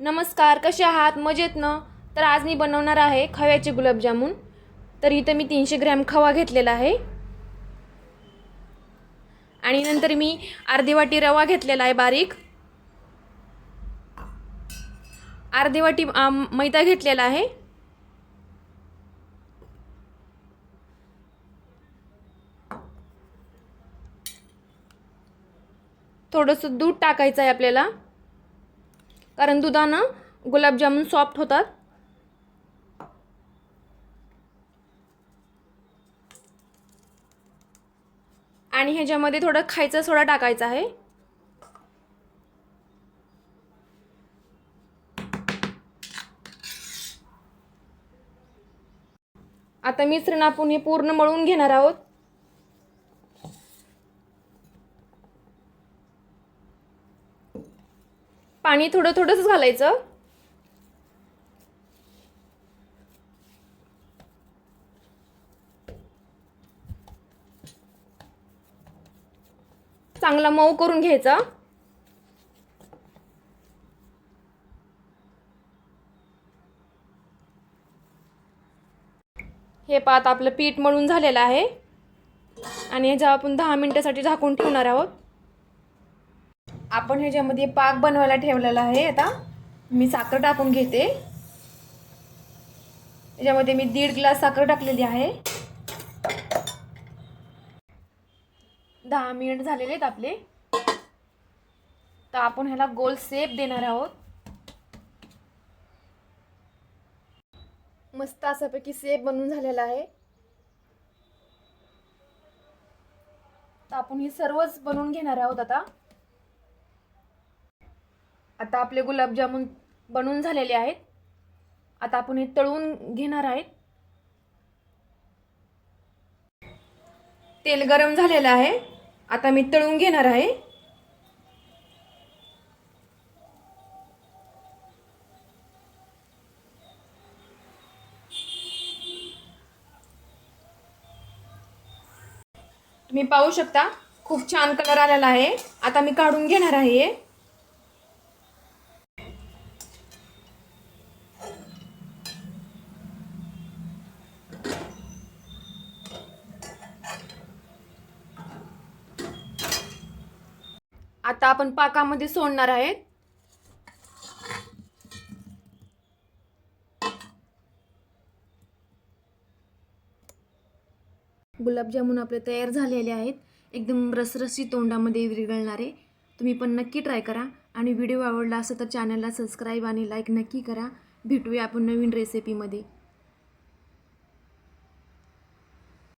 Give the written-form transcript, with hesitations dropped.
नमस्कार, कसे आहात? मजेत ना? तर आज मी बनवणार आहे खव्याचे गुलाबजामुन. तर इथं मी 300 ग्रॅम खवा घेतलेला आहे आणि नंतर मी अर्धी वाटी रवा घेतलेला आहे बारीक, अर्धी वाटी मैदा घेतलेला आहे, थोडंसं दूध टाकायचं आहे आपल्याला, कारण दुधानं गुलाबजामुन सॉफ्ट होतात. आणि ह्याच्यामध्ये थोडं खायचा सोडा टाकायचा आहे. आता मिश्रण आपण हे पूर्ण मळून घेणार आहोत. पाणी थोडं थोडंच घालायचं. चांगला मऊ करून घ्यायचा. हे पात आपलं पीठ मळून झालेलं आहे आणि ह्याच्या आपण 10 मिनिटासाठी झाकून ठेवणार आहोत. आपण ह्याच्यामध्ये पाक बनवायला ठेवलेला आहे. आता मी साखर टाकून घेते. ह्याच्यामध्ये मी 1.5 ग्लास साखर टाकलेली आहे. 10 मिनिट झालेले आहेत आपले. तर आपण ह्याला गोल शेप देणार आहोत. मस्त असापैकी शेप बनवून झालेला आहे. तर आपण ही सर्वच बनवून घेणार आहोत. आता आपले गुलाबजामुन बनवून झालेले आहेत. आता आपण हे तळून घेणार आहेत. तेल गरम झालेलं आहे. आता मी तळून घेणार आहे. तुम्ही पाहू शकता खूप छान कलर आलेला आहे. आता मी काढून घेणार आहे. आता आपण पाकामध्ये सोडणार आहेत. गुलाबजामुन आपले तयार झालेले आहेत. एकदम रसरशी तोंडामध्ये विरघळणारे. तुम्ही पण नक्की ट्राय करा आणि व्हिडिओ आवडला असेल तर चॅनलला सबस्क्राईब आणि लाईक नक्की करा. भेटूया आपण नवीन रेसिपीमध्ये.